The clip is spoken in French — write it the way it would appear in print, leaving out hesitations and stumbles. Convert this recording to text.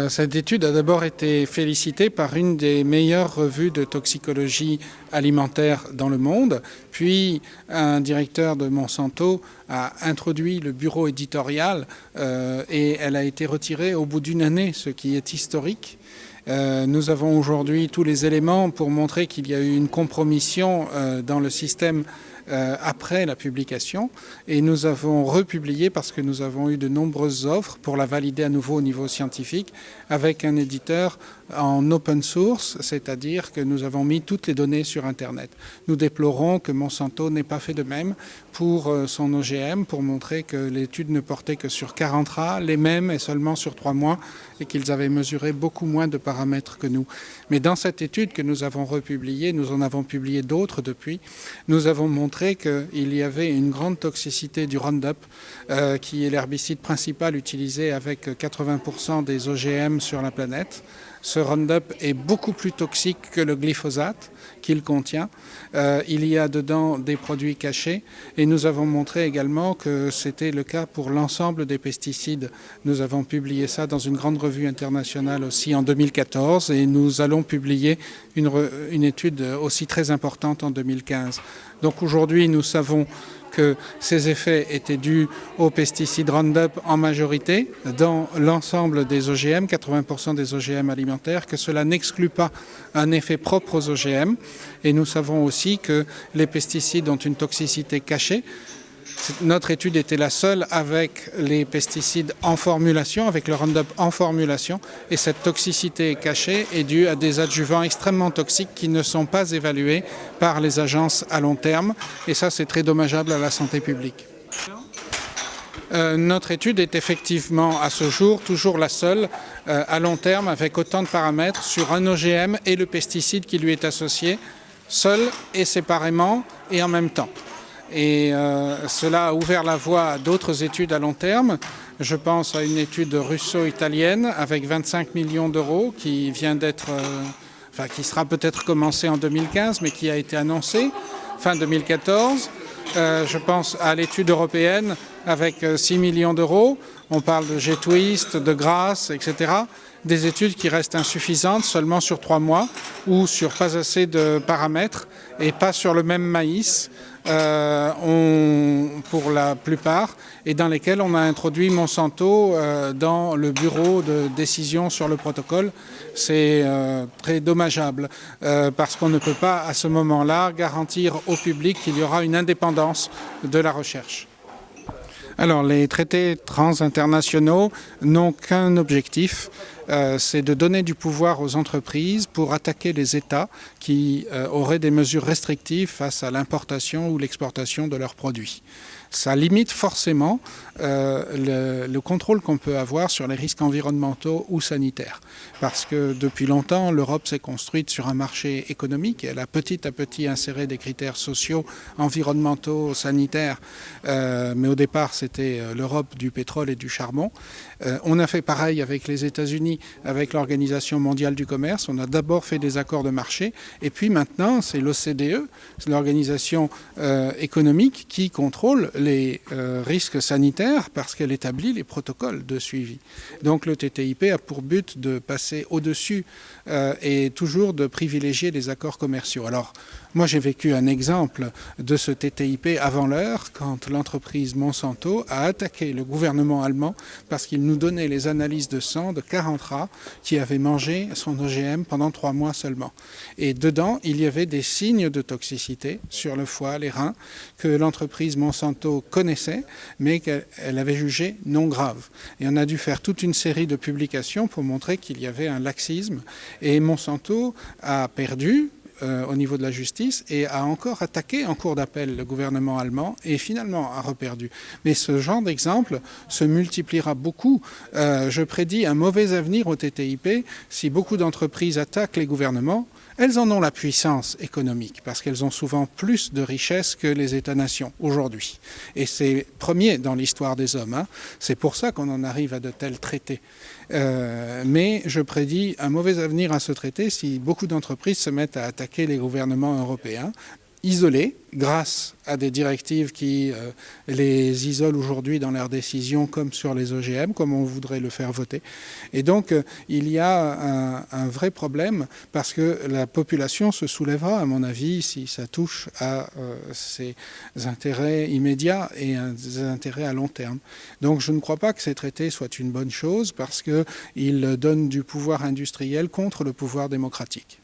Cette étude a d'abord été félicitée par une des meilleures revues de toxicologie alimentaire dans le monde, puis un directeur de Monsanto a introduit le bureau éditorial et elle a été retirée au bout d'une année, ce qui est historique. Nous avons aujourd'hui tous les éléments pour montrer qu'il y a eu une compromission dans le système après la publication, et nous avons republié parce que nous avons eu de nombreuses offres pour la valider à nouveau au niveau scientifique avec un éditeur en open source, c'est-à-dire que nous avons mis toutes les données sur Internet. Nous déplorons que Monsanto n'ait pas fait de même pour son OGM, pour montrer que l'étude ne portait que sur 40 rats, les mêmes et seulement sur 3 mois, et qu'ils avaient mesuré beaucoup moins de paramètres que nous. Mais dans cette étude que nous avons republiée, nous en avons publié d'autres depuis, nous avons montré qu'il y avait une grande toxicité du Roundup, qui est l'herbicide principal utilisé avec 80% des OGM sur la planète. Ce Roundup est beaucoup plus toxique que le glyphosate qu'il contient. Il y a dedans des produits cachés et nous avons montré également que c'était le cas pour l'ensemble des pesticides. Nous avons publié ça dans une grande revue internationale aussi en 2014 et nous allons publier une étude aussi très importante en 2015. Donc aujourd'hui, nous savons que ces effets étaient dus aux pesticides Roundup en majorité dans l'ensemble des OGM, 80% des OGM alimentaires, que cela n'exclut pas un effet propre aux OGM. Et nous savons aussi que les pesticides ont une toxicité cachée. Notre étude était la seule avec les pesticides en formulation, avec le Roundup en formulation, et cette toxicité cachée est due à des adjuvants extrêmement toxiques qui ne sont pas évalués par les agences à long terme, et ça c'est très dommageable à la santé publique. Notre étude est effectivement à ce jour toujours la seule à long terme avec autant de paramètres sur un OGM et le pesticide qui lui est associé, seul et séparément et en même temps. Et cela a ouvert la voie à d'autres études à long terme. Je pense à une étude russo-italienne avec 25 millions d'euros qui vient d'être, qui sera peut-être commencée en 2015, mais qui a été annoncée fin 2014. Je pense à l'étude européenne avec 6 millions d'euros. On parle de G-Twist, de Grasse, etc. Des études qui restent insuffisantes seulement sur 3 mois ou sur pas assez de paramètres et pas sur le même maïs pour la plupart, et dans lesquelles on a introduit Monsanto dans le bureau de décision sur le protocole. C'est très dommageable parce qu'on ne peut pas à ce moment-là garantir au public qu'il y aura une indépendance de la recherche. Alors, les traités transinternationaux n'ont qu'un objectif, c'est de donner du pouvoir aux entreprises pour attaquer les États qui auraient des mesures restrictives face à l'importation ou l'exportation de leurs produits. Ça limite forcément le contrôle qu'on peut avoir sur les risques environnementaux ou sanitaires. Parce que depuis longtemps, l'Europe s'est construite sur un marché économique et elle a petit à petit inséré des critères sociaux, environnementaux, sanitaires. Mais au départ, c'était l'Europe du pétrole et du charbon. On a fait pareil avec les États-Unis, avec l'Organisation mondiale du commerce. On a d'abord fait des accords de marché et puis maintenant, c'est l'OCDE, c'est l'organisation économique qui contrôle les risques sanitaires parce qu'elle établit les protocoles de suivi. Donc le TTIP a pour but de passer au-dessus et toujours de privilégier les accords commerciaux. Alors, moi, j'ai vécu un exemple de ce TTIP avant l'heure, quand l'entreprise Monsanto a attaqué le gouvernement allemand parce qu'il nous donnait les analyses de sang de 40 rats qui avaient mangé son OGM pendant 3 mois seulement. Et dedans, il y avait des signes de toxicité sur le foie, les reins, que l'entreprise Monsanto connaissait, mais qu'elle avait jugé non graves. Et on a dû faire toute une série de publications pour montrer qu'il y avait un laxisme. Et Monsanto a perdu au niveau de la justice et a encore attaqué en cour d'appel le gouvernement allemand et finalement a reperdu. Mais ce genre d'exemple se multipliera beaucoup. Je prédis un mauvais avenir au TTIP si beaucoup d'entreprises attaquent les gouvernements. Elles en ont la puissance économique parce qu'elles ont souvent plus de richesses que les États-nations aujourd'hui. Et c'est premier dans l'histoire des hommes. C'est pour ça qu'on en arrive à de tels traités. Mais je prédis un mauvais avenir à ce traité si beaucoup d'entreprises se mettent à attaquer les gouvernements européens isolés grâce à des directives qui les isolent aujourd'hui dans leurs décisions, comme sur les OGM, comme on voudrait le faire voter. Et donc, il y a un vrai problème parce que la population se soulèvera, à mon avis, si ça touche à ses intérêts immédiats et des intérêts à long terme. Donc, je ne crois pas que ces traités soient une bonne chose parce qu'ils donnent du pouvoir industriel contre le pouvoir démocratique.